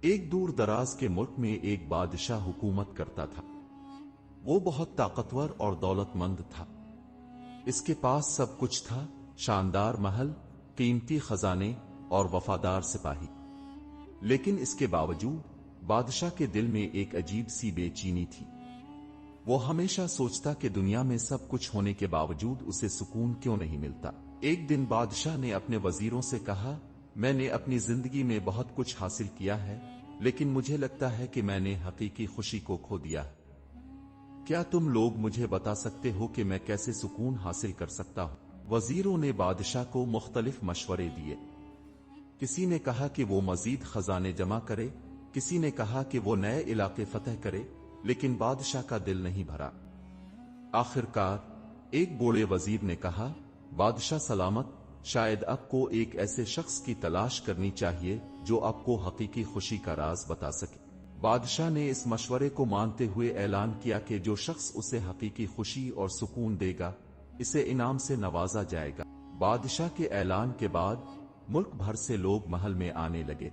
ایک دور دراز کے ملک میں ایک بادشاہ حکومت کرتا تھا۔ وہ بہت طاقتور اور دولت مند تھا۔ اس کے پاس سب کچھ تھا، شاندار محل، قیمتی خزانے اور وفادار سپاہی۔ لیکن اس کے باوجود بادشاہ کے دل میں ایک عجیب سی بے چینی تھی۔ وہ ہمیشہ سوچتا کہ دنیا میں سب کچھ ہونے کے باوجود اسے سکون کیوں نہیں ملتا۔ ایک دن بادشاہ نے اپنے وزیروں سے کہا، میں نے اپنی زندگی میں بہت کچھ حاصل کیا ہے، لیکن مجھے لگتا ہے کہ میں نے حقیقی خوشی کو کھو دیا ہے۔ کیا تم لوگ مجھے بتا سکتے ہو کہ میں کیسے سکون حاصل کر سکتا ہوں؟ وزیروں نے بادشاہ کو مختلف مشورے دیے۔ کسی نے کہا کہ وہ مزید خزانے جمع کرے، کسی نے کہا کہ وہ نئے علاقے فتح کرے، لیکن بادشاہ کا دل نہیں بھرا۔ آخرکار ایک بوڑھے وزیر نے کہا، بادشاہ سلامت، شاید آپ کو ایک ایسے شخص کی تلاش کرنی چاہیے جو آپ کو حقیقی خوشی کا راز بتا سکے۔ بادشاہ نے اس مشورے کو مانتے ہوئے اعلان کیا کہ جو شخص اسے حقیقی خوشی اور سکون دے گا، اسے انعام سے نوازا جائے گا۔ بادشاہ کے اعلان کے بعد ملک بھر سے لوگ محل میں آنے لگے۔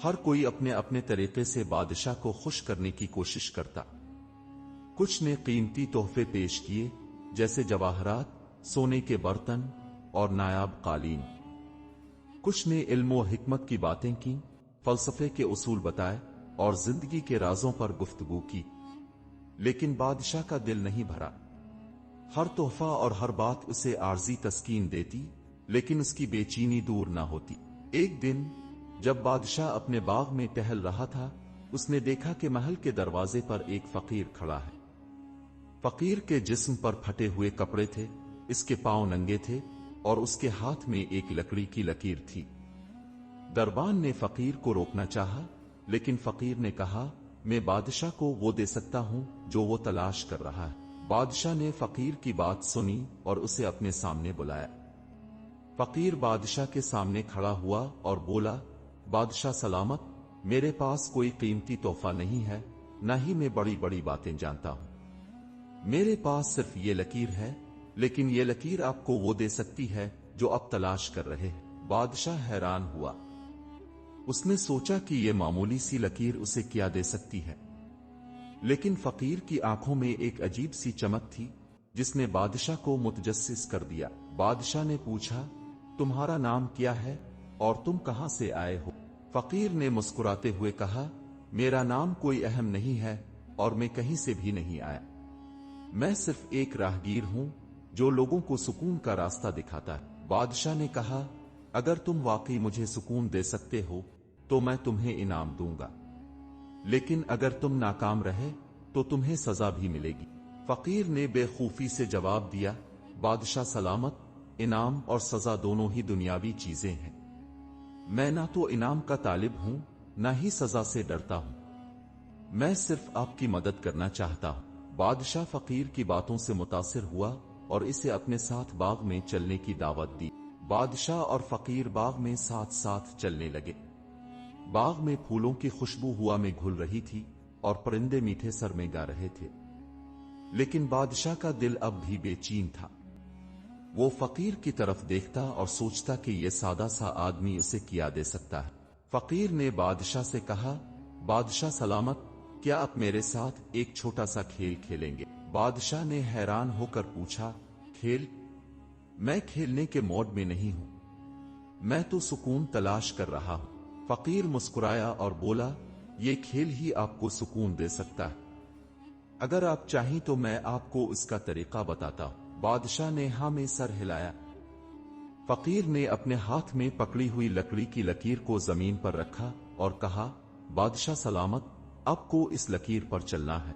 ہر کوئی اپنے اپنے طریقے سے بادشاہ کو خوش کرنے کی کوشش کرتا۔ کچھ نے قیمتی تحفے پیش کیے، جیسے جواہرات، سونے کے برتن اور نایاب قالین۔ کچھ نے علم و حکمت کی باتیں کی، فلسفے کے اصول بتائے اور زندگی کے رازوں پر گفتگو کی، لیکن بادشاہ کا دل نہیں بھرا۔ ہر تحفہ اور ہر بات اسے عارضی تسکین دیتی، لیکن اس کی بے چینی دور نہ ہوتی۔ ایک دن جب بادشاہ اپنے باغ میں ٹہل رہا تھا، اس نے دیکھا کہ محل کے دروازے پر ایک فقیر کھڑا ہے۔ فقیر کے جسم پر پھٹے ہوئے کپڑے تھے، اس کے پاؤں ننگے تھے اور اس کے ہاتھ میں ایک لکڑی کی لکیر تھی۔ دربان نے فقیر کو روکنا چاہا، لیکن فقیر نے کہا، میں بادشاہ کو وہ دے سکتا ہوں جو وہ تلاش کر رہا ہے۔ بادشاہ نے فقیر کی بات سنی اور اسے اپنے سامنے بلایا۔ فقیر بادشاہ کے سامنے کھڑا ہوا اور بولا، بادشاہ سلامت، میرے پاس کوئی قیمتی تحفہ نہیں ہے، نہ ہی میں بڑی بڑی باتیں جانتا ہوں۔ میرے پاس صرف یہ لکیر ہے، لیکن یہ لکیر آپ کو وہ دے سکتی ہے جو آپ تلاش کر رہے ہیں۔ بادشاہ حیران ہوا۔ اس نے سوچا کہ یہ معمولی سی لکیر اسے کیا دے سکتی ہے، لیکن فقیر کی آنکھوں میں ایک عجیب سی چمک تھی جس نے بادشاہ کو متجسس کر دیا۔ بادشاہ نے پوچھا، تمہارا نام کیا ہے اور تم کہاں سے آئے ہو؟ فقیر نے مسکراتے ہوئے کہا، میرا نام کوئی اہم نہیں ہے اور میں کہیں سے بھی نہیں آیا۔ میں صرف ایک راہگیر ہوں جو لوگوں کو سکون کا راستہ دکھاتا ہے۔ بادشاہ نے کہا، اگر تم واقعی مجھے سکون دے سکتے ہو تو میں تمہیں انعام دوں گا، لیکن اگر تم ناکام رہے تو تمہیں سزا بھی ملے گی۔ فقیر نے بے خوفی سے جواب دیا، بادشاہ سلامت، انعام اور سزا دونوں ہی دنیاوی چیزیں ہیں۔ میں نہ تو انعام کا طالب ہوں نہ ہی سزا سے ڈرتا ہوں، میں صرف آپ کی مدد کرنا چاہتا ہوں۔ بادشاہ فقیر کی باتوں سے متاثر ہوا اور اسے اپنے ساتھ باغ میں چلنے کی دعوت دی۔ بادشاہ اور فقیر باغ میں ساتھ ساتھ چلنے لگے۔ باغ میں پھولوں کی خوشبو ہوا میں گھل رہی تھی اور پرندے میٹھے سر میں گا رہے تھے، لیکن بادشاہ کا دل اب بھی بے چین تھا۔ وہ فقیر کی طرف دیکھتا اور سوچتا کہ یہ سادہ سا آدمی اسے کیا دے سکتا ہے۔ فقیر نے بادشاہ سے کہا، بادشاہ سلامت، کیا آپ میرے ساتھ ایک چھوٹا سا کھیل کھیلیں گے؟ بادشاہ نے حیران ہو کر پوچھا، کھیل؟ میں کھیلنے کے موڈ میں نہیں ہوں، میں تو سکون تلاش کر رہا ہوں۔ فقیر مسکرایا اور بولا، یہ کھیل ہی آپ کو سکون دے سکتا ہے، اگر آپ چاہیں تو میں آپ کو اس کا طریقہ بتاتا ہوں۔ بادشاہ نے ہاں میں سر ہلایا۔ فقیر نے اپنے ہاتھ میں پکڑی ہوئی لکڑی کی لکیر کو زمین پر رکھا اور کہا، بادشاہ سلامت، آپ کو اس لکیر پر چلنا ہے،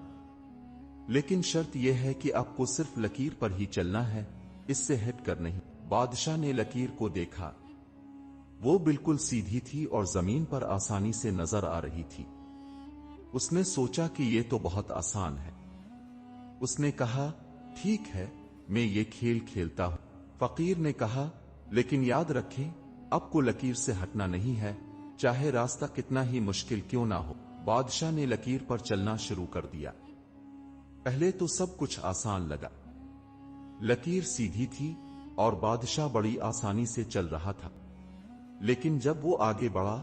لیکن شرط یہ ہے کہ آپ کو صرف لکیر پر ہی چلنا ہے، اس سے ہٹ کر نہیں۔ بادشاہ نے لکیر کو دیکھا، وہ بالکل سیدھی تھی اور زمین پر آسانی سے نظر آ رہی تھی۔ اس نے سوچا کہ یہ تو بہت آسان ہے۔ اس نے کہا، ٹھیک ہے، میں یہ کھیل کھیلتا ہوں۔ فقیر نے کہا، لیکن یاد رکھیں، آپ کو لکیر سے ہٹنا نہیں ہے، چاہے راستہ کتنا ہی مشکل کیوں نہ ہو۔ بادشاہ نے لکیر پر چلنا شروع کر دیا۔ پہلے تو سب کچھ آسان لگا، لکیر سیدھی تھی اور بادشاہ بڑی آسانی سے چل رہا تھا، لیکن جب وہ آگے بڑھا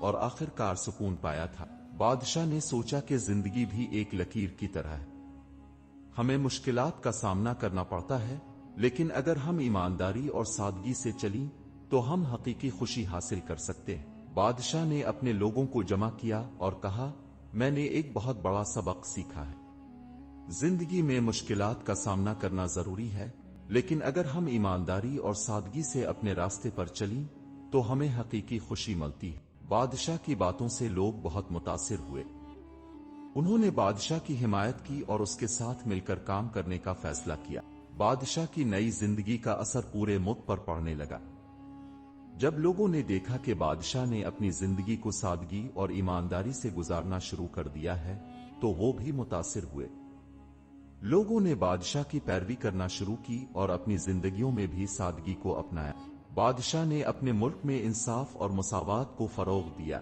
اور آخر کار سکون پایا تھا۔ بادشاہ نے سوچا کہ زندگی بھی ایک لکیر کی طرح ہے، ہمیں مشکلات کا سامنا کرنا پڑتا ہے، لیکن اگر ہم ایمانداری اور سادگی سے چلیں تو ہم حقیقی خوشی حاصل کر سکتے ہیں۔ بادشاہ نے اپنے لوگوں کو جمع کیا اور کہا، میں نے ایک بہت بڑا سبق سیکھا ہے۔ زندگی میں مشکلات کا سامنا کرنا ضروری ہے، لیکن اگر ہم ایمانداری اور سادگی سے اپنے راستے پر چلیں تو ہمیں حقیقی خوشی ملتی ہے۔ بادشاہ کی باتوں سے لوگ بہت متاثر ہوئے۔ انہوں نے بادشاہ کی حمایت کی اور اس کے ساتھ مل کر کام کرنے کا فیصلہ کیا۔ بادشاہ کی نئی زندگی کا اثر پورے ملک پر پڑنے لگا۔ جب لوگوں نے دیکھا کہ بادشاہ نے اپنی زندگی کو سادگی اور ایمانداری سے گزارنا شروع کر دیا ہے تو وہ بھی متاثر ہوئے۔ لوگوں نے بادشاہ کی پیروی کرنا شروع کی اور اپنی زندگیوں میں بھی سادگی کو اپنایا۔ بادشاہ نے اپنے ملک میں انصاف اور مساوات کو فروغ دیا۔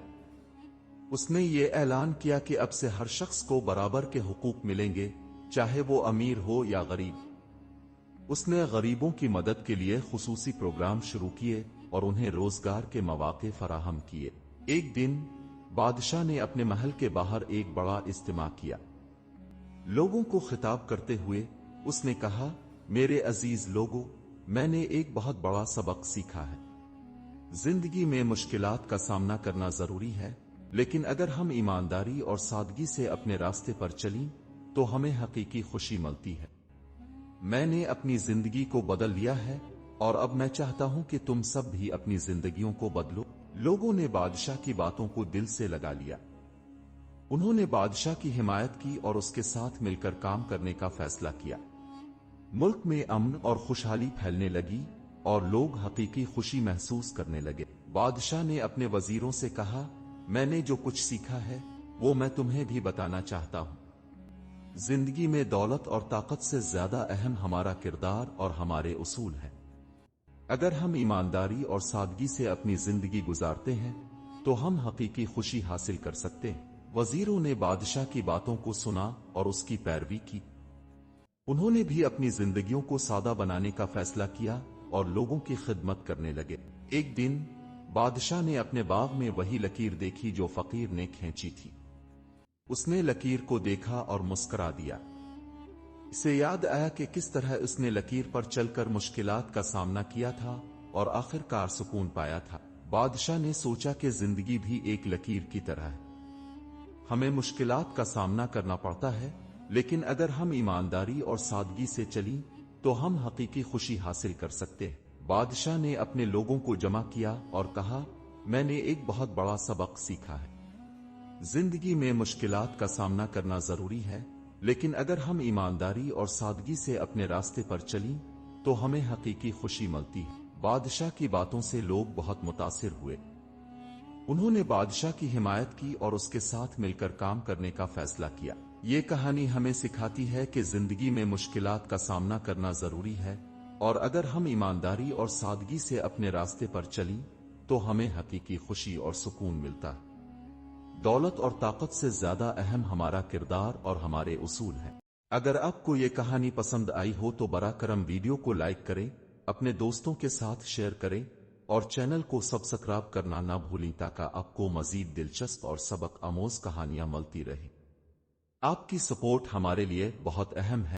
اس نے یہ اعلان کیا کہ اب سے ہر شخص کو برابر کے حقوق ملیں گے، چاہے وہ امیر ہو یا غریب۔ اس نے غریبوں کی مدد کے لیے خصوصی پروگرام شروع کیے اور انہیں روزگار کے مواقع فراہم کیے۔ ایک دن بادشاہ نے اپنے محل کے باہر ایک بڑا اجتماع کیا۔ لوگوں کو خطاب کرتے ہوئے اس نے کہا، میرے عزیز لوگو، میں نے ایک بہت بڑا سبق سیکھا ہے۔ زندگی میں مشکلات کا سامنا کرنا ضروری ہے، لیکن اگر ہم ایمانداری اور سادگی سے اپنے راستے پر چلیں تو ہمیں حقیقی خوشی ملتی ہے۔ میں نے اپنی زندگی کو بدل لیا ہے اور اب میں چاہتا ہوں کہ تم سب بھی اپنی زندگیوں کو بدلو۔ لوگوں نے بادشاہ کی باتوں کو دل سے لگا لیا۔ انہوں نے بادشاہ کی حمایت کی اور اس کے ساتھ مل کر کام کرنے کا فیصلہ کیا۔ ملک میں امن اور خوشحالی پھیلنے لگی اور لوگ حقیقی خوشی محسوس کرنے لگے۔ بادشاہ نے اپنے وزیروں سے کہا، میں نے جو کچھ سیکھا ہے وہ میں تمہیں بھی بتانا چاہتا ہوں۔ زندگی میں دولت اور طاقت سے زیادہ اہم ہمارا کردار اور ہمارے اصول ہیں۔ اگر ہم ایمانداری اور سادگی سے اپنی زندگی گزارتے ہیں تو ہم حقیقی خوشی حاصل کر سکتے ہیں۔ وزیروں نے بادشاہ کی باتوں کو سنا اور اس کی پیروی کی۔ انہوں نے بھی اپنی زندگیوں کو سادہ بنانے کا فیصلہ کیا اور لوگوں کی خدمت کرنے لگے۔ ایک دن بادشاہ نے اپنے باغ میں وہی لکیر دیکھی جو فقیر نے کھینچی تھی۔ اس نے لکیر کو دیکھا اور مسکرا دیا۔ اسے یاد آیا کہ کس طرح اس نے لکیر پر چل کر مشکلات کا سامنا کیا تھا اور آخر کار سکون پایا تھا۔ بادشاہ نے سوچا کہ زندگی بھی ایک لکیر کی طرح ہے، ہمیں مشکلات کا سامنا کرنا پڑتا ہے، لیکن اگر ہم ایمانداری اور سادگی سے چلیں تو ہم حقیقی خوشی حاصل کر سکتے ہیں۔ بادشاہ نے اپنے لوگوں کو جمع کیا اور کہا، میں نے ایک بہت بڑا سبق سیکھا ہے۔ زندگی میں مشکلات کا سامنا کرنا ضروری ہے، لیکن اگر ہم ایمانداری اور سادگی سے اپنے راستے پر چلیں تو ہمیں حقیقی خوشی ملتی ہے۔ بادشاہ کی باتوں سے لوگ بہت متاثر ہوئے۔ انہوں نے بادشاہ کی حمایت کی اور اس کے ساتھ مل کر کام کرنے کا فیصلہ کیا۔ یہ کہانی ہمیں سکھاتی ہے کہ زندگی میں مشکلات کا سامنا کرنا ضروری ہے، اور اگر ہم ایمانداری اور سادگی سے اپنے راستے پر چلیں تو ہمیں حقیقی خوشی اور سکون ملتا ہے۔ دولت اور طاقت سے زیادہ اہم ہمارا کردار اور ہمارے اصول ہیں۔ اگر آپ کو یہ کہانی پسند آئی ہو تو براہ کرم ویڈیو کو لائک کریں، اپنے دوستوں کے ساتھ شیئر کریں اور چینل کو سبسکرائب کرنا نہ بھولیں تاکہ آپ کو مزید دلچسپ اور سبق آموز کہانیاں ملتی رہیں۔ آپ کی سپورٹ ہمارے لیے بہت اہم ہے۔